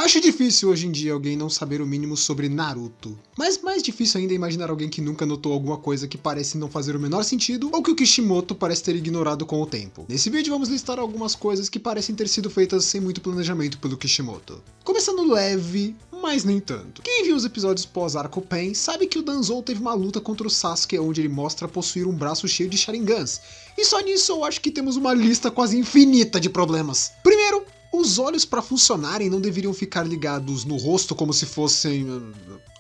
Acho difícil hoje em dia alguém não saber o mínimo sobre Naruto, mas mais difícil ainda é imaginar alguém que nunca notou alguma coisa que parece não fazer o menor sentido ou que o Kishimoto parece ter ignorado com o tempo. Nesse vídeo vamos listar algumas coisas que parecem ter sido feitas sem muito planejamento pelo Kishimoto. Começando leve, mas nem tanto. Quem viu os episódios pós-Arco Pain sabe que o Danzou teve uma luta contra o Sasuke onde ele mostra possuir um braço cheio de Sharingans, e só nisso eu acho que temos uma lista quase infinita de problemas. Primeiro, os olhos para funcionarem não deveriam ficar ligados no rosto como se fossem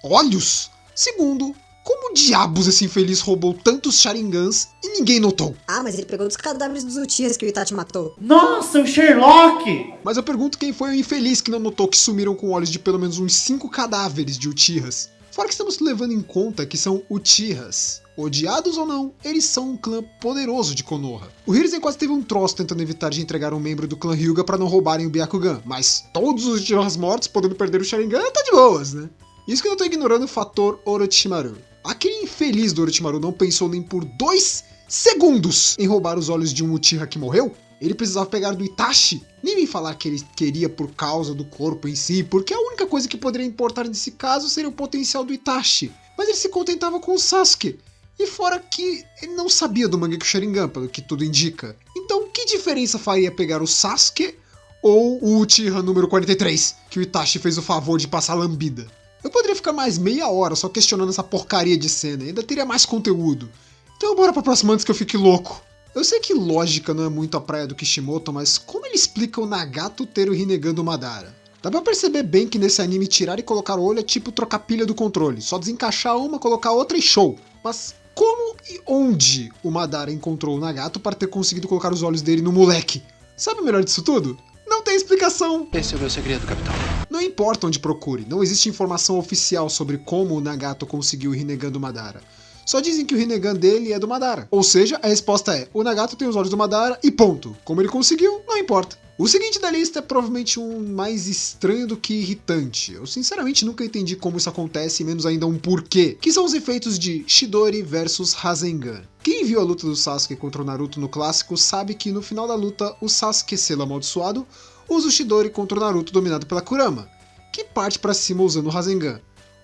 olhos? Segundo, como diabos esse infeliz roubou tantos Sharingans e ninguém notou? Ah, mas ele pegou dos cadáveres dos Uchihas que o Itachi matou. Nossa, o Sherlock! Mas eu pergunto quem foi o infeliz que não notou que sumiram com olhos de pelo menos uns 5 cadáveres de Uchihas. Fora que estamos levando em conta que são Uchihas. Odiados ou não, eles são um clã poderoso de Konoha. O Hiruzen quase teve um troço tentando evitar de entregar um membro do clã Hyuga para não roubarem o Byakugan, mas todos os Uchihas mortos podendo perder o Sharingan tá de boas, né? Isso que eu não tô ignorando o fator Orochimaru. Aquele infeliz do Orochimaru não pensou nem por 2 segundos em roubar os olhos de um Uchiha que morreu? Ele precisava pegar do Itachi? Nem vem falar que ele queria por causa do corpo em si, porque a única coisa que poderia importar nesse caso seria o potencial do Itachi. Mas ele se contentava com o Sasuke. E fora que ele não sabia do Mangekyou Sharingan, pelo que tudo indica. Então que diferença faria pegar o Sasuke ou o Uchiha número 43, que o Itachi fez o favor de passar lambida? Eu poderia ficar mais meia hora só questionando essa porcaria de cena, ainda teria mais conteúdo. Então bora pra próxima antes que eu fique louco. Eu sei que lógica não é muito a praia do Kishimoto, mas como ele explica o Nagato ter o Rinnegan do Madara? Dá pra perceber bem que nesse anime tirar e colocar o olho é tipo trocar pilha do controle, só desencaixar uma, colocar outra e show. Mas como e onde o Madara encontrou o Nagato para ter conseguido colocar os olhos dele no moleque? Sabe o melhor disso tudo? Não tem explicação! Esse é o meu segredo, capitão. Não importa onde procure, não existe informação oficial sobre como o Nagato conseguiu o Rinnegan do Madara. Só dizem que o Rinnegan dele é do Madara. Ou seja, a resposta é, o Nagato tem os olhos do Madara e ponto. Como ele conseguiu, não importa. O seguinte da lista é provavelmente um mais estranho do que irritante. Eu sinceramente nunca entendi como isso acontece, menos ainda um porquê. Que são os efeitos de Chidori versus Rasengan. Quem viu a luta do Sasuke contra o Naruto no clássico sabe que no final da luta, o Sasuke, selo amaldiçoado, usa o Chidori contra o Naruto dominado pela Kurama, que parte pra cima usando o Rasengan.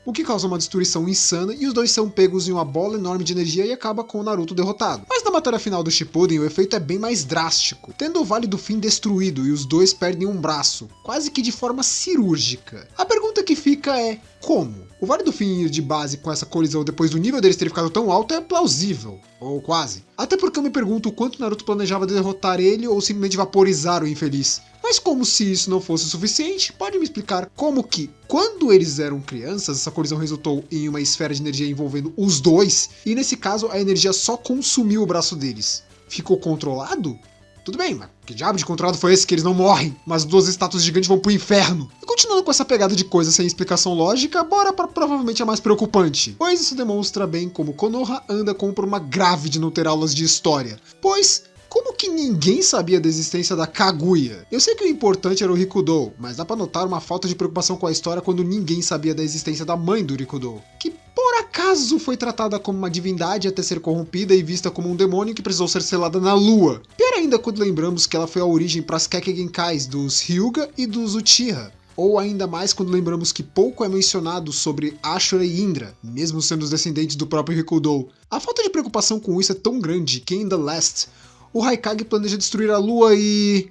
O que causa uma destruição insana e os dois são pegos em uma bola enorme de energia e acaba com o Naruto derrotado. Mas na batalha final do Shippuden o efeito é bem mais drástico, tendo o Vale do Fim destruído e os dois perdem um braço, quase que de forma cirúrgica. A pergunta que fica é, como? O Vale do Fim ir de base com essa colisão depois do nível deles ter ficado tão alto é plausível, ou quase. Até porque eu me pergunto o quanto Naruto planejava derrotar ele ou simplesmente vaporizar o infeliz. Mas como se isso não fosse o suficiente, pode me explicar como que, quando eles eram crianças, essa colisão resultou em uma esfera de energia envolvendo os dois, e nesse caso a energia só consumiu o braço deles. Ficou controlado? Tudo bem, mas que diabo de controlado foi esse que eles não morrem, mas duas estátuas gigantes vão pro inferno? E continuando com essa pegada de coisas sem explicação lógica, bora pra provavelmente a mais preocupante. Pois isso demonstra bem como Konoha anda com um problema grave de não ter aulas de história. Pois, como que ninguém sabia da existência da Kaguya? Eu sei que o importante era o Rikudou, mas dá pra notar uma falta de preocupação com a história quando ninguém sabia da existência da mãe do Rikudou, que por acaso foi tratada como uma divindade até ser corrompida e vista como um demônio que precisou ser selada na lua. Pior ainda quando lembramos que ela foi a origem para as Kekkei dos Hyuga e dos Uchiha. Ou ainda mais quando lembramos que pouco é mencionado sobre Ashura e Indra, mesmo sendo os descendentes do próprio Rikudou. A falta de preocupação com isso é tão grande que em The Last, o Raikage planeja destruir a lua e...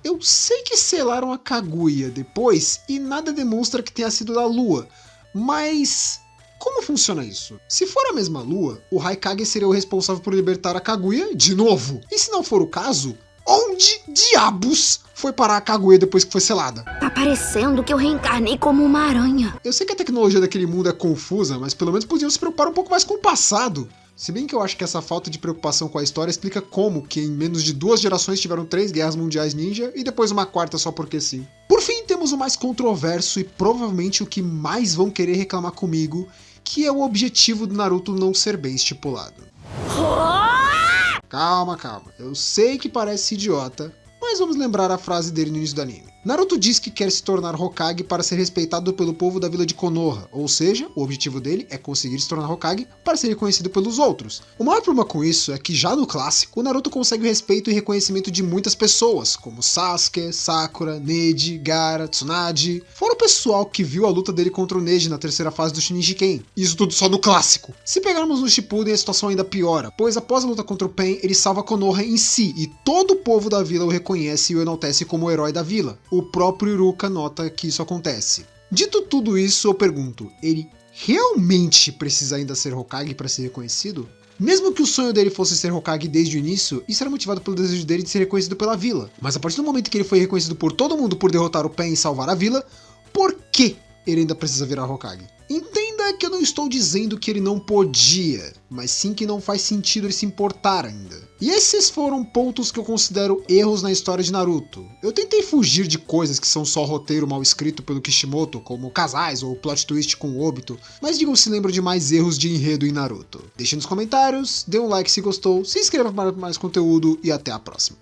Eu sei que selaram a Kaguya depois e nada demonstra que tenha sido da lua, mas... como funciona isso? Se for a mesma lua, o Raikage seria o responsável por libertar a Kaguya de novo. E se não for o caso, onde diabos foi parar a Kaguya depois que foi selada? Tá parecendo que eu reencarnei como uma aranha. Eu sei que a tecnologia daquele mundo é confusa, mas pelo menos podiam se preocupar um pouco mais com o passado. Se bem que eu acho que essa falta de preocupação com a história explica como que em menos de 2 gerações tiveram 3 guerras mundiais ninja e depois uma quarta só porque sim. Por fim, temos o mais controverso e provavelmente o que mais vão querer reclamar comigo, que é o objetivo do Naruto não ser bem estipulado. Calma, calma. Eu sei que parece idiota, mas vamos lembrar a frase dele no início do anime. Naruto diz que quer se tornar Hokage para ser respeitado pelo povo da vila de Konoha, ou seja, o objetivo dele é conseguir se tornar Hokage para ser reconhecido pelos outros. O maior problema com isso é que já no clássico, o Naruto consegue o respeito e reconhecimento de muitas pessoas, como Sasuke, Sakura, Neji, Gaara, Tsunade, fora o pessoal que viu a luta dele contra o Neji na terceira fase do Shinichiken. Isso tudo só no clássico. Se pegarmos no Shippuden, a situação ainda piora, pois após a luta contra o Pain, ele salva Konoha em si, e todo o povo da vila o reconhece e o enaltece como o herói da vila. O próprio Iruka nota que isso acontece. Dito tudo isso, eu pergunto, ele realmente precisa ainda ser Hokage para ser reconhecido? Mesmo que o sonho dele fosse ser Hokage desde o início, isso era motivado pelo desejo dele de ser reconhecido pela vila. Mas a partir do momento que ele foi reconhecido por todo mundo por derrotar o Pain e salvar a vila, por que ele ainda precisa virar Hokage? Entenda que eu não estou dizendo que ele não podia, mas sim que não faz sentido ele se importar ainda. E esses foram pontos que eu considero erros na história de Naruto. Eu tentei fugir de coisas que são só roteiro mal escrito pelo Kishimoto, como casais ou plot twist com Obito, mas digam se lembram de mais erros de enredo em Naruto. Deixe nos comentários, dê um like se gostou, se inscreva para mais conteúdo e até a próxima.